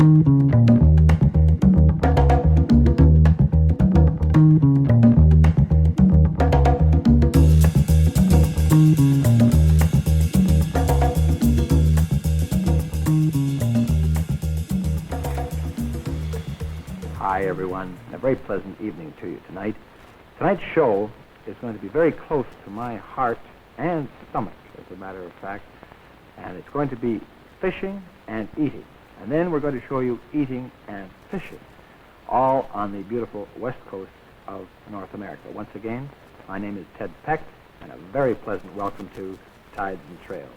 Hi, everyone. A very pleasant evening to you tonight. Tonight's show is going to be very close to my heart and stomach, as a matter of fact. And it's going to be fishing and eating. And then we're going to show you eating and fishing, all on the beautiful west coast of North America. Once again, my name is Ted Peck, and a very pleasant welcome to Tides and Trails.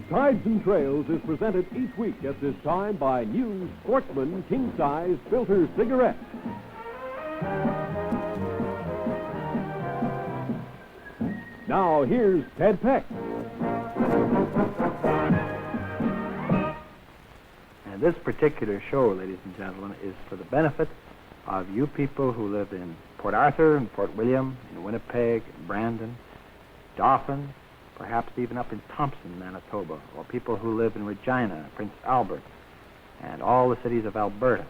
Tides and Trails is presented each week at this time by new Sportsman King-Size Filter Cigarettes. Now, here's Ted Peck. And this particular show, ladies and gentlemen, is for the benefit of you people who live in Port Arthur and Port William, in Winnipeg, Brandon, Dauphin, perhaps even up in Thompson, Manitoba, or people who live in Regina, Prince Albert, and all the cities of Alberta.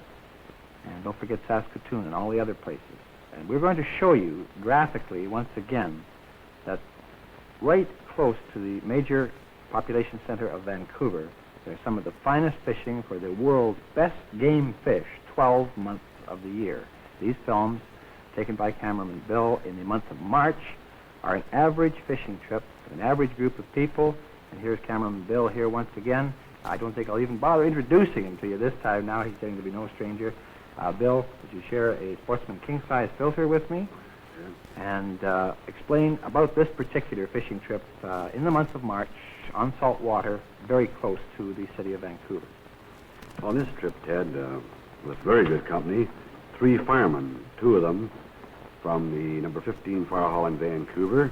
And don't forget Saskatoon and all the other places. And we're going to show you graphically, once again, that right close to the major population center of Vancouver, there's some of the finest fishing for the world's best game fish, 12 months of the year. These films, taken by cameraman Bill in the month of March, are an average fishing trip with an average group of people. And here's cameraman Bill here once again. I don't think I'll even bother introducing him to you this time now. He's getting to be no stranger. Bill, would you share a Sportsman King-Size Filter with me? And explain about this particular fishing trip in the month of March on salt water, very close to the city of Vancouver. On this trip, Ted, with very good company, 3 firemen, 2 of them from the number 15 fire hall in Vancouver.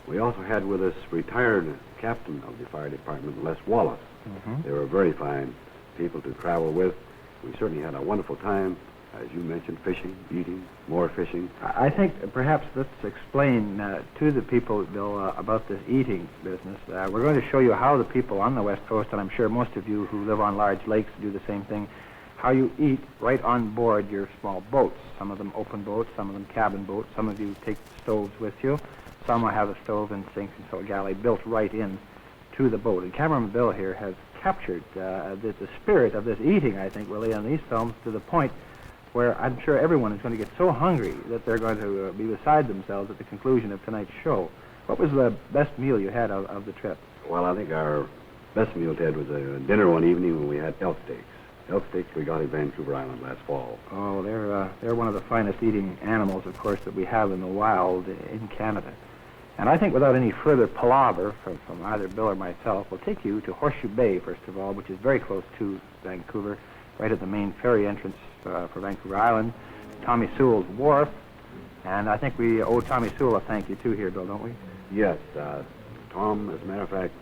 We also had with us retired captain of the fire department, Les Wallace. Mm-hmm. They were very fine people to travel with. We certainly had a wonderful time, as you mentioned, fishing, eating, more fishing. I think perhaps let's explain to the people, Bill, about this eating business. We're going to show you how the people on the West Coast, and I'm sure most of you who live on large lakes do the same thing, how you eat right on board your small boats. Some of them open boats, some of them cabin boats. Some of you take stoves with you. Some will have a stove and sinks and so a galley built right in to the boat. And cameraman Bill here has captured the spirit of this eating, I think, really, on these films to the point where I'm sure everyone is going to get so hungry that they're going to be beside themselves at the conclusion of tonight's show. What was the best meal you had of the trip? Well, I think our best meal, Ted, was a dinner one evening when we had elk steaks. Elk steaks we got at Vancouver Island last fall. Oh, they're one of the finest eating animals, of course, that we have in the wild in Canada. And I think without any further palaver from either Bill or myself, we'll take you to Horseshoe Bay, first of all, which is very close to Vancouver, right at the main ferry entrance for Vancouver Island, Tommy Sewell's Wharf. And I think we owe Tommy Sewell a thank you, too, here, Bill, don't we? Yes. Tom, as a matter of fact,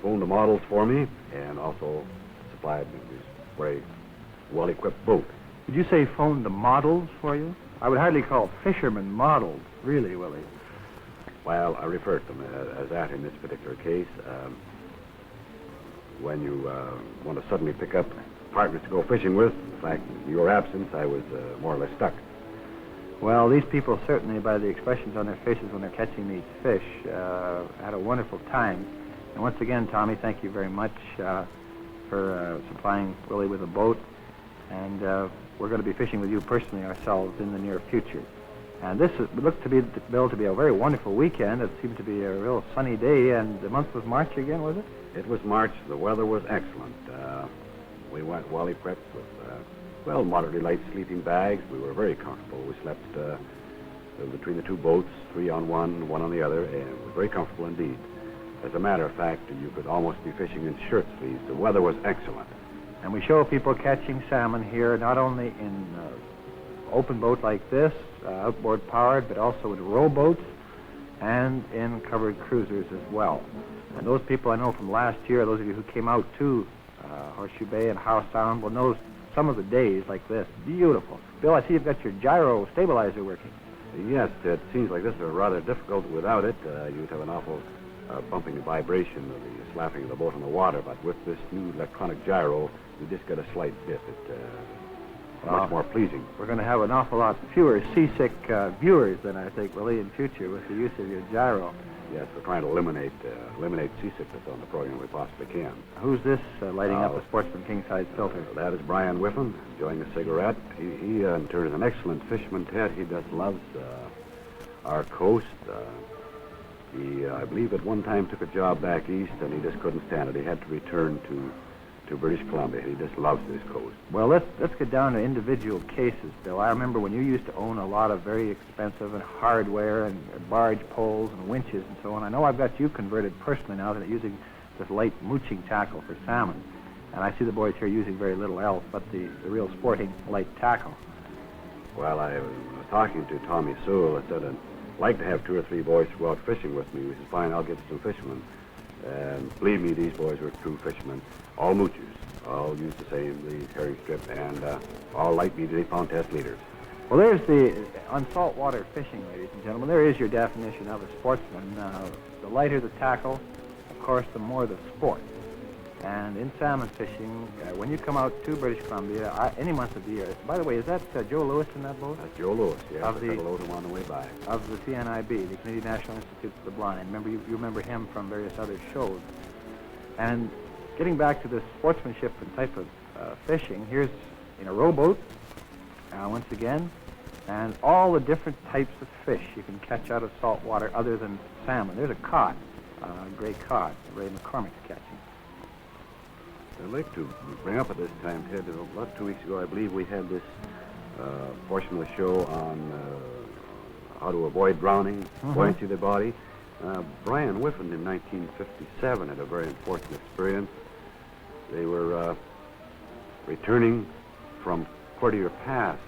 phoned the models for me and also supplied me with this very well-equipped boat. Did you say phoned the models for you? I would hardly call fishermen models, really, Willie. Well, I refer to them as that in this particular case. When you want to suddenly pick up partners to go fishing with, in fact, in your absence, I was more or less stuck. Well, these people certainly, by the expressions on their faces when they're catching these fish, had a wonderful time. And once again, Tommy, thank you very much for supplying Willie with a boat. And we're going to be fishing with you personally ourselves in the near future. And this looked to be, Bill, to be a very wonderful weekend. It seemed to be a real sunny day, and the month was March again, was it? It was March. The weather was excellent. We went well equipped with, moderately light sleeping bags. We were very comfortable. We slept between the 2 boats, 3 on one on the other, and it was very comfortable indeed. As a matter of fact, you could almost be fishing in shirt sleeves. The weather was excellent. And we show people catching salmon here, not only in open boat like this, outboard powered, but also in rowboats and in covered cruisers as well. And those people I know from last year, those of you who came out to Horseshoe Bay and Howe Sound, will know some of the days like this. Beautiful. Bill, I see you've got your gyro stabilizer working. Yes, it seems like this is rather difficult without it. You'd have an awful bumping vibration of the slapping of the boat on the water, but with this new electronic gyro, you just get a slight bit. It's much more pleasing. We're going to have an awful lot fewer seasick viewers than I think, really, in future with the use of your gyro. Yes, we're trying to eliminate seasickness on the program we possibly can. Who's this lighting up a Sportsman king-size filter? That is Brian Whiffen, enjoying a cigarette. He in turn, is an excellent fisherman, Ted. He just loves our coast. He, I believe, at one time took a job back east, and he just couldn't stand it. He had to return to British Columbia. He just loves this coast. Well, let's get down to individual cases, Bill. I remember when you used to own a lot of very expensive and hardware and barge poles and winches and so on. I know I've got you converted personally now to using this light mooching tackle for salmon. And I see the boys here using very little else but the real sporting light tackle. Well, I was talking to Tommy Sewell. I said I'd like to have 2 or 3 boys go out fishing with me. He said, fine, I'll get some fishermen. And believe me, these boys were true fishermen. All moochers, all use the herring strip, and all light medium pound test leaders. Well, there's on saltwater fishing, ladies and gentlemen, there is your definition of a sportsman. The lighter the tackle, of course, the more the sport. And in salmon fishing, when you come out to British Columbia, any month of the year, by the way, is that Joe Lewis in that boat? That's Joe Lewis, yeah. Of the load him on the way by. Of the CNIB, the Canadian National Institute for the Blind. Remember, you remember him from various other shows. And getting back to the sportsmanship and type of fishing, here's in a rowboat, once again, and all the different types of fish you can catch out of salt water other than salmon. There's a cod, gray cod, Ray McCormick's catching. I'd like to bring up at this time, Ted, about 2 weeks ago, I believe we had this portion of the show on how to avoid drowning, buoyancy of the body. Brian Whiffen in 1957 had a very important experience. They were returning from Courtier Pass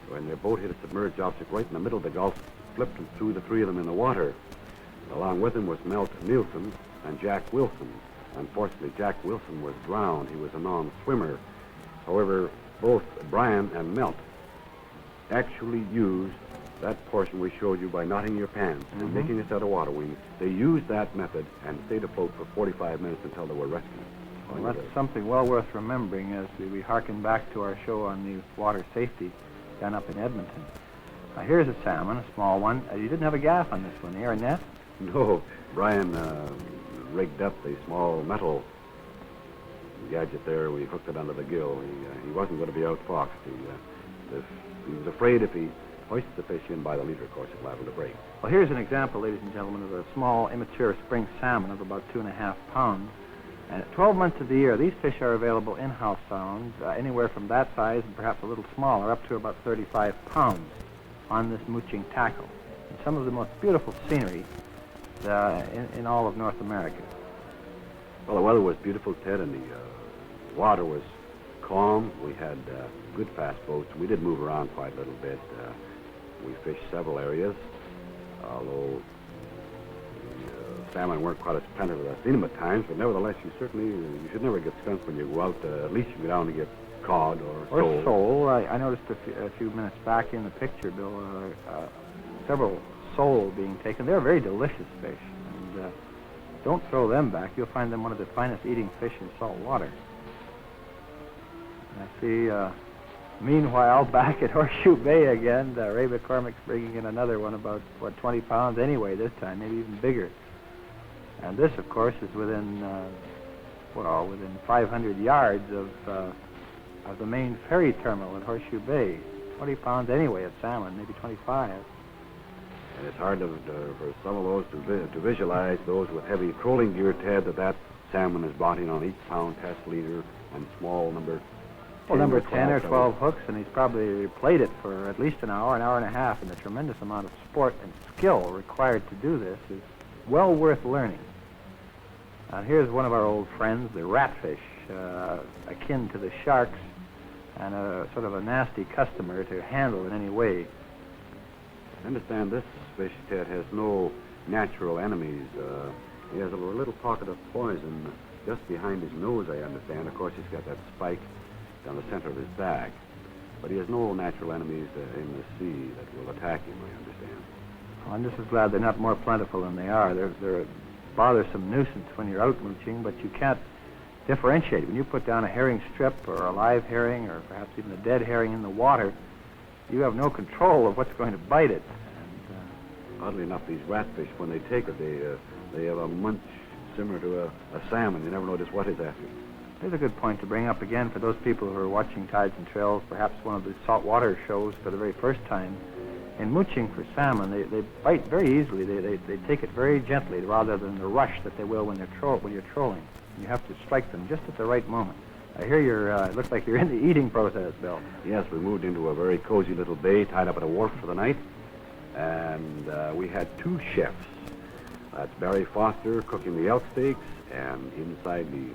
when their boat hit a submerged object right in the middle of the Gulf, flipped and threw the 3 of them in the water. Along with them was Milt Nielsen and Jack Wilson. Unfortunately, Jack Wilson was drowned. He was a non-swimmer. However, both Brian and Milt actually used that portion we showed you by knotting your pants and making a set of water wings. They used that method and stayed afloat for 45 minutes until they were rescued. Well, that's something well worth remembering as we harken back to our show on the water safety down up in Edmonton. Now, here's a salmon, a small one. You didn't have a gaff on this one, here, a net? No, Brian rigged up the small metal gadget there. We hooked it under the gill. He wasn't going to be outfoxed. He was afraid if he hoisted the fish in by the leader, of course, it's liable to break. Well, here's an example, ladies and gentlemen, of a small, immature spring salmon of about 2.5 pounds. And at 12 months of the year, these fish are available in Howe Sound, anywhere from that size and perhaps a little smaller, up to about 35 pounds on this mooching tackle. And some of the most beautiful scenery in all of North America. Well, the weather was beautiful, Ted, and the water was calm. We had good fast boats. We did move around quite a little bit. We fished several areas, although the salmon weren't quite as plentiful as I've seen them at times, but nevertheless, you should never get skunked when you go out. At least you go down to get cod or sole. Or sole. I noticed a few minutes back in the picture, Bill, several sole being taken. They're very delicious fish, and don't throw them back. You'll find them one of the finest eating fish in salt water. And I see, meanwhile, back at Horseshoe Bay again, Ray McCormick's bringing in another one about, 20 pounds anyway this time, maybe even bigger. And this, of course, is within 500 yards of the main ferry terminal at Horseshoe Bay. 20 pounds anyway of salmon, maybe 25. And it's hard for some of those to visualize, those with heavy trolling gear, Ted, that salmon is brought in on each pound test leader and small number 10 number or 10 or 12 hooks, and he's probably played it for at least an hour and a half, and the tremendous amount of sport and skill required to do this is well worth learning. Now, here's one of our old friends, the ratfish. akin to the sharks and a sort of a nasty customer to handle in any way. I understand this fish, Ted, has no natural enemies. He has a little pocket of poison just behind his nose, I understand. Of course, he's got that spike down the center of his back. But he has no natural enemies in the sea that will attack him, I understand. Well, I'm just as glad they're not more plentiful than they are. They're a bothersome nuisance when you're out mooching, but you can't differentiate. When you put down a herring strip or a live herring or perhaps even a dead herring in the water, you have no control of what's going to bite it. And, oddly enough, these ratfish, when they take it, they have a munch similar to a salmon. You never notice what is after. Here's a good point to bring up again for those people who are watching Tides and Trails, perhaps one of the saltwater shows for the very first time. In mooching for salmon, they bite very easily. They take it very gently rather than the rush that they will when you're trolling. You have to strike them just at the right moment. I hear it looks like you're in the eating process, Bill. Yes, we moved into a very cozy little bay, tied up at a wharf for the night, and we had two chefs. That's Barry Foster cooking the elk steaks, and inside the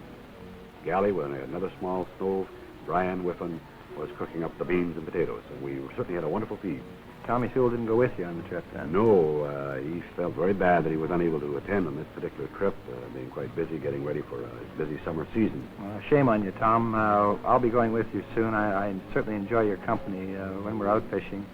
galley with another small stove, Brian Whiffen was cooking up the beans and potatoes, and we certainly had a wonderful feed. Tommy Sewell didn't go with you on the trip then? No, he felt very bad that he was unable to attend on this particular trip, being quite busy getting ready for his busy summer season. Well, shame on you, Tom. I'll be going with you soon. I certainly enjoy your company when we're out fishing.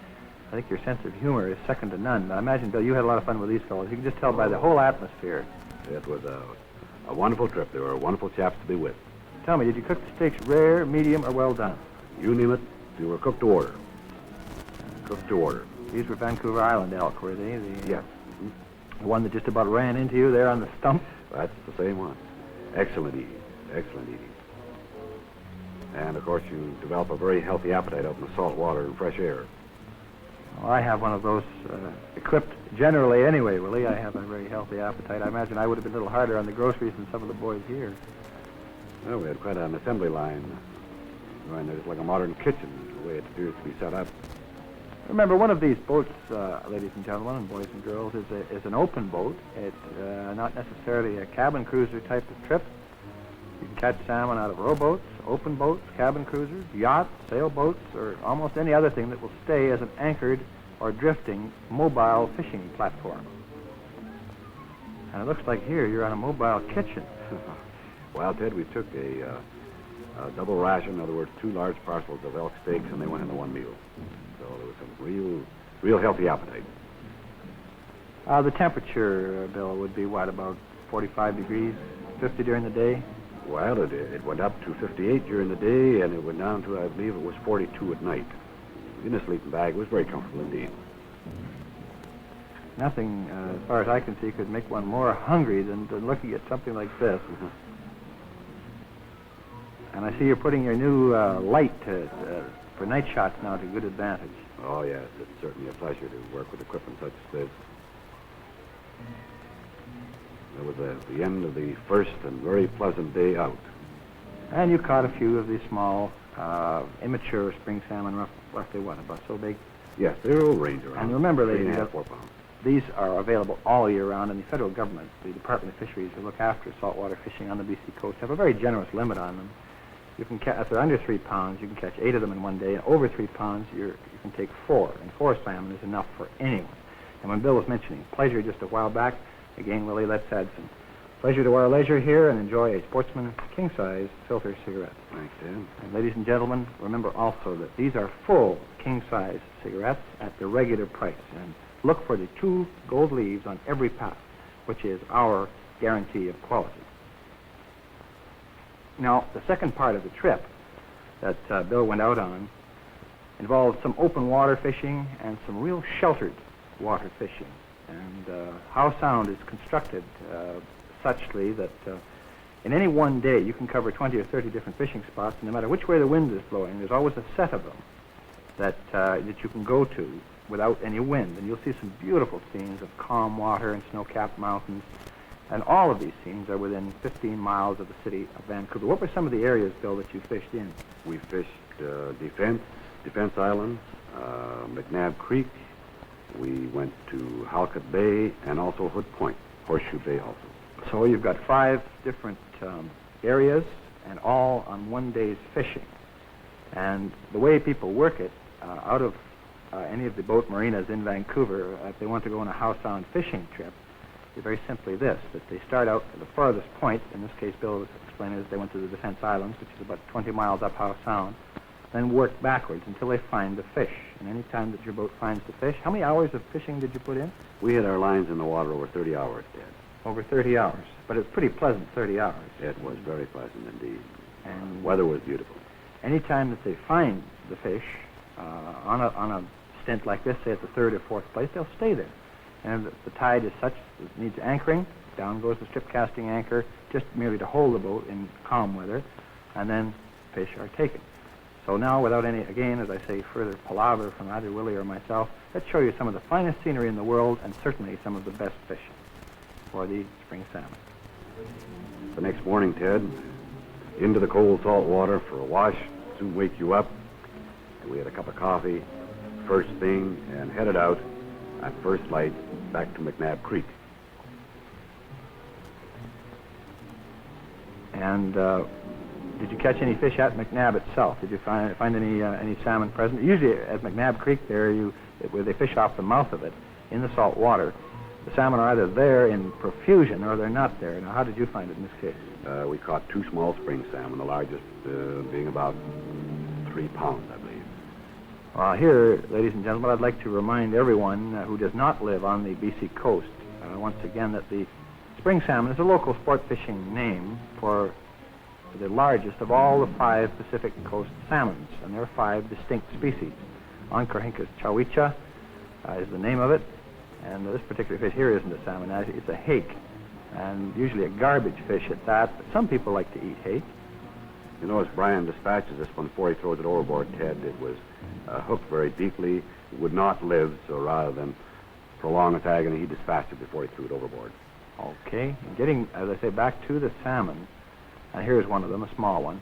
I think your sense of humor is second to none. I imagine, Bill, you had a lot of fun with these fellows. You can just tell by the whole atmosphere. It was a wonderful trip. They were wonderful chaps to be with. Tell me, did you cook the steaks rare, medium, or well done? You name it, they were cooked to order. Cooked to order. These were Vancouver Island elk, were they? Yes. The one that just about ran into you there on the stump? That's the same one. Excellent eating. Excellent eating. And, of course, you develop a very healthy appetite out in the salt water and fresh air. Well, I have one of those equipped generally anyway, Willie. I have a very healthy appetite. I imagine I would have been a little harder on the groceries than some of the boys here. Well, we had quite an assembly line. Right, there's like a modern kitchen, the way it appears to be set up. Remember, one of these boats, ladies and gentlemen, and boys and girls, is an open boat. It's not necessarily a cabin cruiser type of trip. You can catch salmon out of rowboats, open boats, cabin cruisers, yachts, sailboats, or almost any other thing that will stay as an anchored or drifting mobile fishing platform. And it looks like here you're on a mobile kitchen. Well, Ted, we took a double ration, in other words, 2 large parcels of elk steaks, and they went into one meal. So there was some real healthy appetite. The temperature, Bill, would be what, about 45 degrees, 50 during the day? Well, it went up to 58 during the day, and it went down to, I believe it was 42 at night. In a sleeping bag, it was very comfortable indeed. Nothing, as far as I can see, could make one more hungry than looking at something like this. And I see you're putting your new light for night shots now to good advantage. Oh, yes, it's certainly a pleasure to work with equipment such as this. It was the end of the first and very pleasant day out. And you caught a few of these small, immature spring salmon, roughly what, about so big? Yes, they're all range around. And remember, ladies, 3.5, 4 pounds. These are available all year round, and the federal government, the Department of Fisheries, who look after saltwater fishing on the BC coast, have a very generous limit on them. You can catch, if they're under 3 pounds, you can catch 8 of them in one day, and over 3 pounds, you can take 4, and 4 salmon is enough for anyone. And when Bill was mentioning pleasure just a while back, again, Willie, let's add some pleasure to our leisure here and enjoy a Sportsman king-size filter cigarette. Thanks, Dan. And ladies and gentlemen, remember also that these are full king-size cigarettes at the regular price. And look for the 2 gold leaves on every pack, which is our guarantee of quality. Now, the second part of the trip that Bill went out on involved some open water fishing and some real sheltered water fishing. And Howe Sound is constructed suchly that in any one day you can cover 20 or 30 different fishing spots, and no matter which way the wind is blowing, there's always a set of them that you can go to without any wind. And you'll see some beautiful scenes of calm water and snow-capped mountains. And all of these scenes are within 15 miles of the city of Vancouver. What were some of the areas, Bill, that you fished in? We fished Defense Island, McNabb Creek. We went to Halkett Bay and also Hood Point, Horseshoe Bay also. So you've got 5 different areas, and all on one day's fishing. And the way people work it, out of any of the boat marinas in Vancouver, if they want to go on a Howe Sound fishing trip, is very simply this, that they start out at the farthest point. In this case, Bill was explaining that they went to the Defense Islands, which is about 20 miles up Howe Sound, then work backwards until they find the fish. And any time that your boat finds the fish, how many hours of fishing did you put in? We had our lines in the water over 30 hours, Ted. Over 30 hours. But it's pretty pleasant 30 hours. It was very pleasant indeed. And Weather was beautiful. any time that they find the fish on a stint like this, say at the third or fourth place, they'll stay there. And if the tide is such that it needs anchoring, down goes the strip casting anchor, just merely to hold the boat in calm weather, and then fish are taken. So now, without any, again, as I say, further palaver from either Willie or myself, let's show you some of the finest scenery in the world and certainly some of the best fishing for the spring salmon. The next morning, Ted, into the cold salt water for a wash, soon wake you up. And we had a cup of coffee, first thing, and headed out at first light back to McNabb Creek. And did you catch any fish at McNabb itself? Did you find any salmon present? Usually at McNabb Creek there, where they fish off the mouth of it in the salt water, the salmon are either there in profusion or they're not there. Now, how did you find it in this case? We caught 2 small spring salmon, the largest being about 3 pounds, I believe. Well, here, ladies and gentlemen, I'd like to remind everyone who does not live on the BC coast, once again, that the spring salmon is a local sport fishing name for the largest of all the 5 Pacific coast salmons, and there are 5 distinct species. Oncorhynchus chowicha is the name of it, and this particular fish here isn't a salmon, it's a hake, and usually a garbage fish at that, but some people like to eat hake. You know, as Brian dispatches this one before he throws it overboard, Ted, it was hooked very deeply. It would not live, so rather than prolong its agony, he dispatched it before he threw it overboard. Okay, and getting, as I say, back to the salmon, and here's one of them, a small one.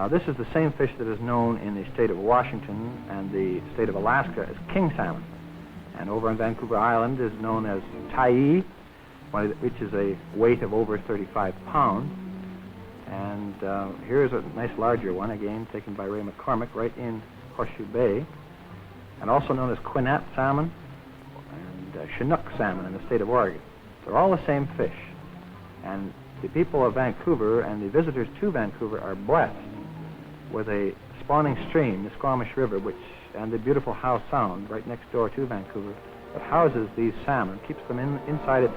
This is the same fish that is known in the state of Washington and the state of Alaska as king salmon. And over on Vancouver Island is known as tai, which is a weight of over 35 pounds. And here's a nice larger one, again, taken by Ray McCormick right in Horseshoe Bay. And also known as Quinat salmon and Chinook salmon in the state of Oregon. They're all the same fish. And the people of Vancouver and the visitors to Vancouver are blessed with a spawning stream, the Squamish River, and the beautiful Howe Sound right next door to Vancouver, that houses these salmon, keeps them inside its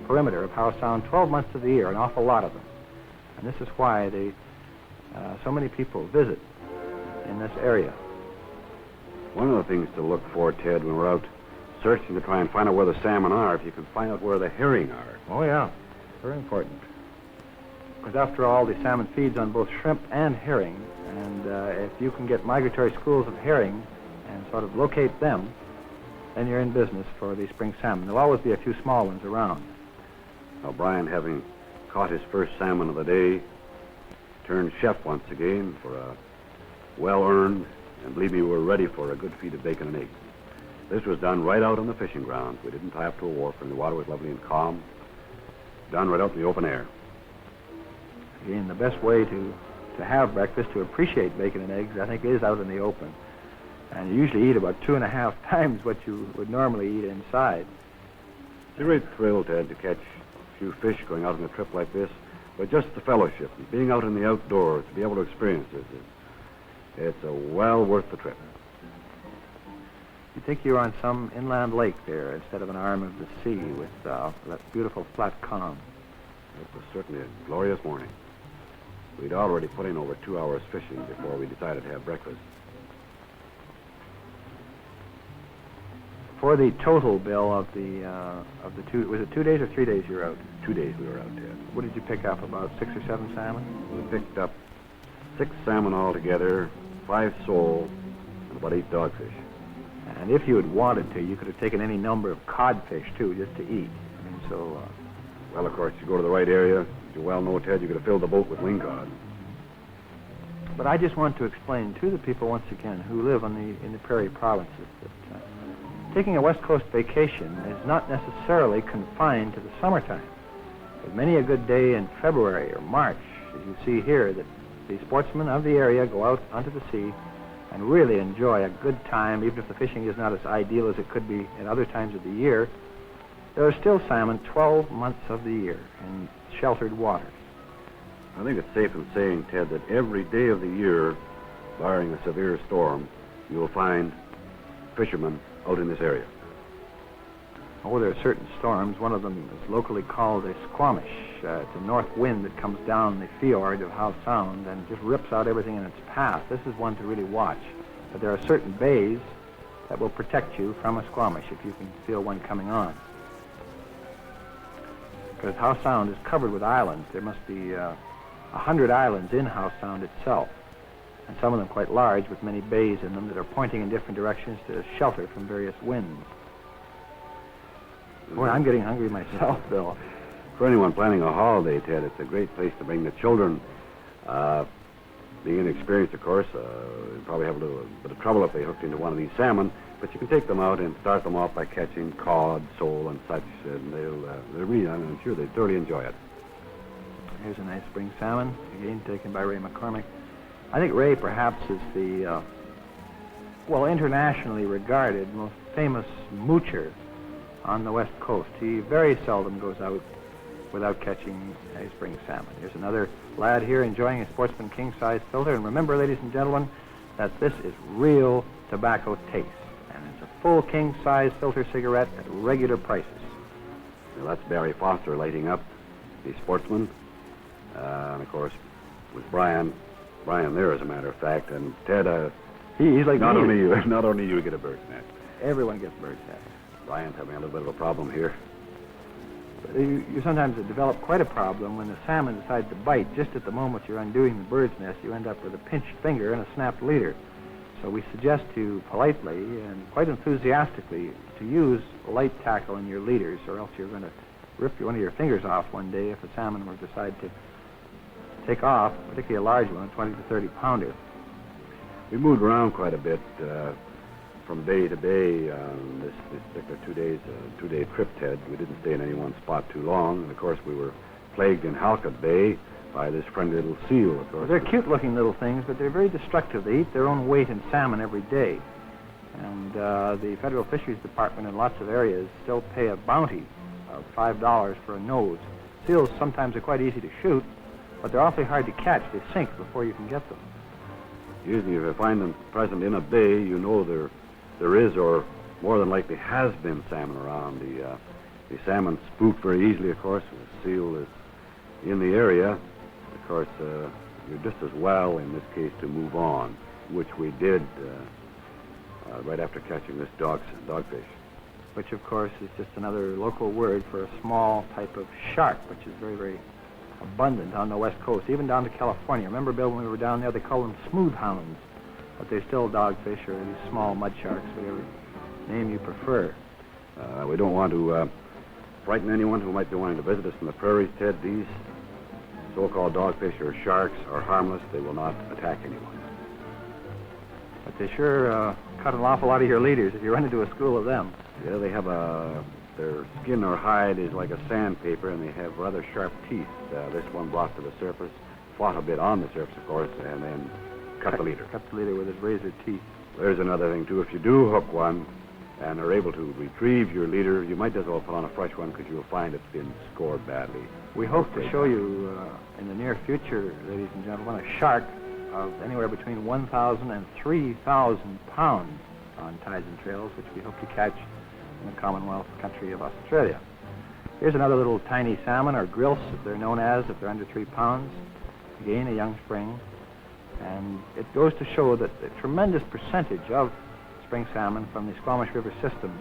perimeter of Howe Sound 12 months of the year, an awful lot of them. And this is why so many people visit in this area. One of the things to look for, Ted, when we're out searching to try and find out where the salmon are, if you can find out where the herring are. Oh, yeah. Very important. Because after all, the salmon feeds on both shrimp and herring. And if you can get migratory schools of herring and sort of locate them, then you're in business for the spring salmon. There'll always be a few small ones around. Now, Brian, having caught his first salmon of the day, turned chef once again for a well-earned, and believe me, we're ready for a good feed of bacon and eggs. This was done right out on the fishing grounds. We didn't tie up to a wharf, and the water was lovely and calm. Done right out in the open air. Again, the best way to have breakfast, to appreciate bacon and eggs, I think, is out in the open. And you usually eat about 2.5 times what you would normally eat inside. It's a great thrill, Ted, to catch a few fish going out on a trip like this. But just the fellowship and being out in the outdoors, to be able to experience this, it's well worth the trip. You'd think you're on some inland lake there instead of an arm of the sea with that beautiful flat calm. It was certainly a glorious morning. We'd already put in over 2 hours fishing before we decided to have breakfast. For the total, Bill, of the 2, was it 2 days or 3 days you were out? 2 days we were out, Ted. What did you pick up, about 6 or 7 salmon? We picked up 6 salmon altogether, 5 sole, and about 8 dogfish. And if you had wanted to, you could have taken any number of codfish, too, just to eat. I mean, so... Well, of course, you go to the right area. As you well know, Ted, you could have filled the boat with lingcod. But I just want to explain to the people, once again, who live in the prairie provinces, that taking a West Coast vacation is not necessarily confined to the summertime. There's many a good day in February or March, as you see here, that the sportsmen of the area go out onto the sea and really enjoy a good time, even if the fishing is not as ideal as it could be at other times of the year. There are still salmon 12 months of the year in sheltered waters. I think it's safe in saying, Ted, that every day of the year, barring a severe storm, you'll find fishermen out in this area. Oh, there are certain storms. One of them is locally called a squamish. It's a north wind that comes down the fjord of Howe Sound and just rips out everything in its path. This is one to really watch. But there are certain bays that will protect you from a squamish if you can feel one coming on. Because Howe Sound is covered with islands. There must be 100 islands in Howe Sound itself, and some of them quite large with many bays in them that are pointing in different directions to shelter from various winds. Boy, I'm getting hungry myself, Bill. For anyone planning a holiday, Ted, it's a great place to bring the children. Being inexperienced, of course, they'd probably have a little bit of trouble if they hooked into one of these salmon, but you can take them out and start them off by catching cod, sole, and such, and they'll really, I'm sure they'd thoroughly enjoy it. Here's a nice spring salmon, again taken by Ray McCormick. I think Ray perhaps is the, internationally regarded, most famous moocher on the West Coast. He very seldom goes out without catching a spring salmon. Here's another lad here enjoying a Sportsman king-size filter. And remember, ladies and gentlemen, that this is real tobacco taste. And it's a full king-size filter cigarette at regular prices. Well, that's Barry Foster lighting up, the Sportsman. And, of course, with Brian there, as a matter of fact. And Ted, he's like not me. only you get a bird's nest. Everyone gets bird's nest. Brian's having a little bit of a problem here. You sometimes develop quite a problem when the salmon decides to bite. Just at the moment you're undoing the bird's nest, you end up with a pinched finger and a snapped leader. So we suggest to you politely and quite enthusiastically to use light tackle in your leaders, or else you're going to rip one of your fingers off one day if a salmon were to decide to take off, particularly a large one, a 20 to 30 pounder. We moved around quite a bit from day to day this particular two-day trip, Ted. We didn't stay in any one spot too long. And, of course, we were plagued in Halkett Bay by this friendly little seal, of course. They're cute-looking little things, but they're very destructive. They eat their own weight in salmon every day. And the Federal Fisheries Department in lots of areas still pay a bounty of $5 for a nose. Seals sometimes are quite easy to shoot, but they're awfully hard to catch. They sink before you can get them. Usually if you find them present in a bay, you know there is, or more than likely has been, salmon around. The salmon spook very easily, of course. The seal is in the area. Of course, you're just as well in this case to move on, which we did right after catching this dogfish. Which, of course, is just another local word for a small type of shark, which is very, very abundant on the West Coast, even down to California. Remember, Bill, when we were down there, they call them smooth hounds, but they're still dogfish or these small mud sharks, whatever name you prefer. We don't want to frighten anyone who might be wanting to visit us in the prairies, Ted. These so-called dogfish or sharks are harmless. They will not attack anyone. But they sure cut an awful lot of your leaders if you run into a school of them. Yeah, they have their skin or hide is like a sandpaper, and they have rather sharp teeth. This one brought to the surface, fought a bit on the surface, of course, and then cut the leader. Cut the leader with his razor teeth. There's another thing, too. If you do hook one and are able to retrieve your leader, you might as well put on a fresh one because you'll find it's been scored badly. We hope to show you in the near future, ladies and gentlemen, a shark of anywhere between 1,000 and 3,000 pounds on tides and trails, which we hope to catch in the Commonwealth country of Australia. Here's another little tiny salmon, or grilse, if they're known as, if they're under 3 pounds. Again, a young spring. And it goes to show that a tremendous percentage of spring salmon from the Squamish River system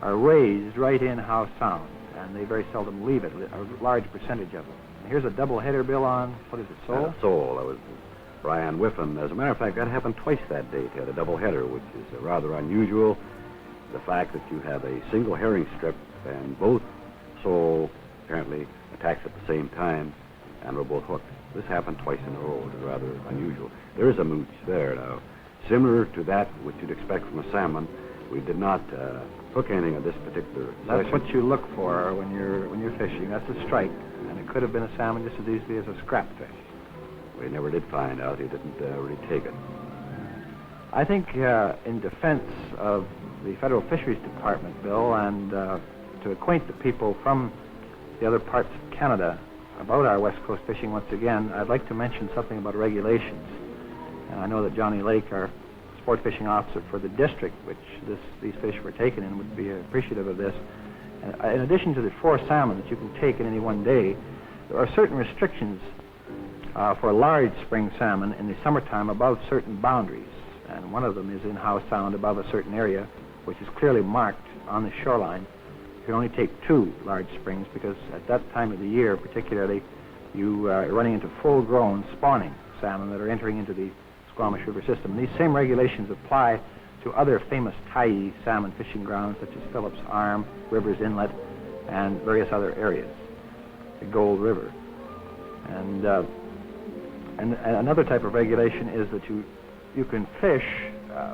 are raised right in Howe Sound, and they very seldom leave it, a large percentage of them. And here's a double header, Bill, on, what is it, sole? Sole. That was Brian Whiffen. As a matter of fact, that happened twice that day. He had a double header, which is rather unusual. The fact that you have a single herring strip and both sole apparently attacks at the same time and were both hooked. This happened twice in a row. It is rather unusual. There is a mooch there now. Similar to that which you'd expect from a salmon, we did not hook anything at this particular That's session. what you look for when you're fishing. That's a strike, and it could have been a salmon just as easily as a scrap fish. We never did find out. He didn't really take it. I think in defense of the Federal Fisheries Department, Bill, and to acquaint the people from the other parts of Canada about our West Coast fishing once again, I'd like to mention something about regulations. And I know that Johnny Lake, our sport fishing officer for the district, which these fish were taken in, would be appreciative of this. In addition to the 4 salmon that you can take in any one day, there are certain restrictions for large spring salmon in the summertime above certain boundaries. And one of them is in Howe Sound above a certain area, which is clearly marked on the shoreline. You can only take 2 large springs because at that time of the year, particularly, you are running into full-grown spawning salmon that are entering into the Squamish River system. And these same regulations apply to other famous Tyee salmon fishing grounds such as Phillips Arm, Rivers Inlet, and various other areas, the Gold River. And another type of regulation is that you can fish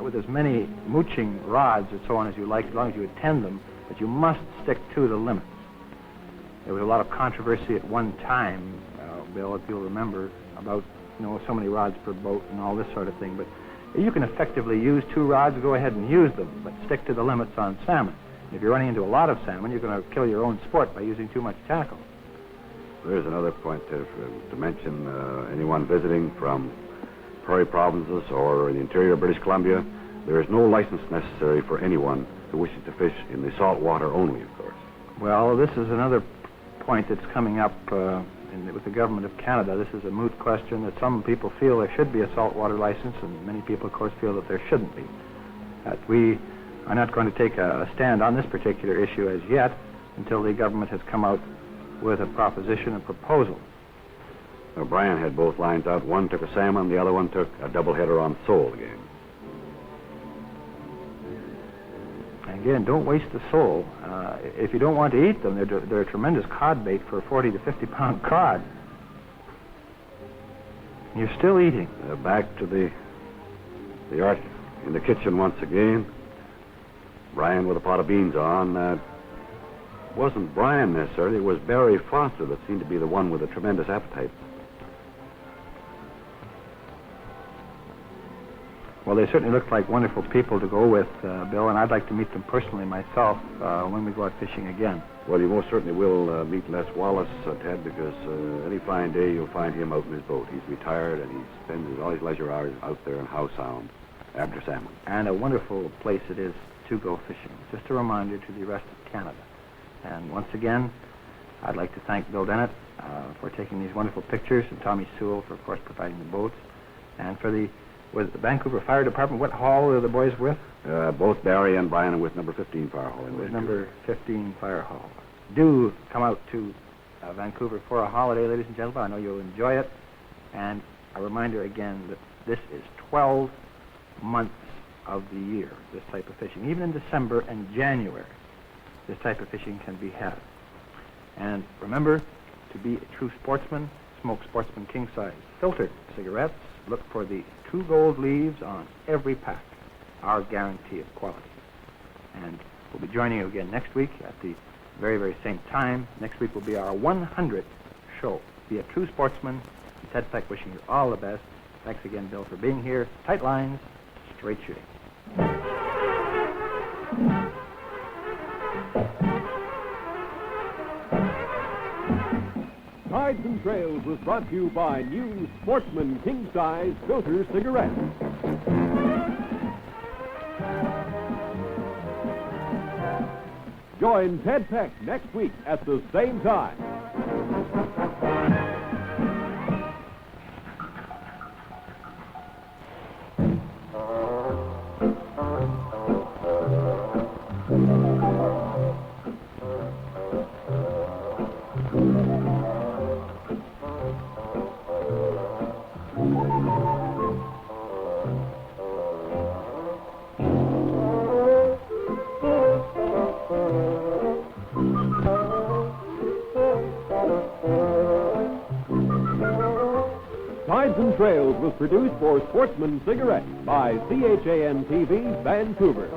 with as many mooching rods and so on as you like, as long as you attend them, but you must stick to the limits. There was a lot of controversy at one time, Bill, if you'll remember, about so many rods per boat and all this sort of thing. But you can effectively use 2 rods, go ahead and use them, but stick to the limits on salmon. If you're running into a lot of salmon, you're going to kill your own sport by using too much tackle. There's another point to mention. Anyone visiting from prairie provinces or the interior of British Columbia, there is no license necessary for anyone who wishes to fish in the salt water only, of course. Well, this is another point that's coming up with the government of Canada. This is a moot question that some people feel there should be a saltwater license, and many people, of course, feel that there shouldn't be. We are not going to take a stand on this particular issue as yet until the government has come out with a proposition, a proposal. Brian had both lines out. One took a salmon, the other one took a doubleheader on sole again. Again, don't waste the sole. If you don't want to eat them, they're a tremendous cod bait for a 40 to 50 pound cod. You're still eating. Back to the art in the kitchen once again. Brian with a pot of beans on. Wasn't Brian necessarily, it was Barry Foster that seemed to be the one with a tremendous appetite. Well, they certainly looked like wonderful people to go with, Bill, and I'd like to meet them personally myself when we go out fishing again. Well, you most certainly will meet Les Wallace, Ted, because any fine day you'll find him out in his boat. He's retired and he spends all his leisure hours out there in Howe Sound after salmon. And a wonderful place it is to go fishing. Just a reminder to the rest of Canada. And once again, I'd like to thank Bill Dennett for taking these wonderful pictures, and Tommy Sewell for, of course, providing the boats, and for the Vancouver Fire Department. What hall are the boys with? Both Barry and Brian are with number 15 Fire Hall. With number 15 Fire Hall. Do come out to Vancouver for a holiday, ladies and gentlemen. I know you'll enjoy it. And a reminder again that this is 12 months of the year, this type of fishing. Even in December and January, this type of fishing can be had. And remember, to be a true sportsman, smoke Sportsman king-size filtered cigarettes. Look for the 2 gold leaves on every pack, our guarantee of quality. And we'll be joining you again next week at the very, very same time. Next week will be our 100th show. Be a true sportsman. Ted Peck wishing you all the best. Thanks again, Bill, for being here. Tight lines, straight shooting. Tides and Trails was brought to you by new Sportsman king-size filter cigarettes. Join Ted Peck next week at the same time. Tides and Trails was produced for Sportsman Cigarettes by CHAN-TV, Vancouver.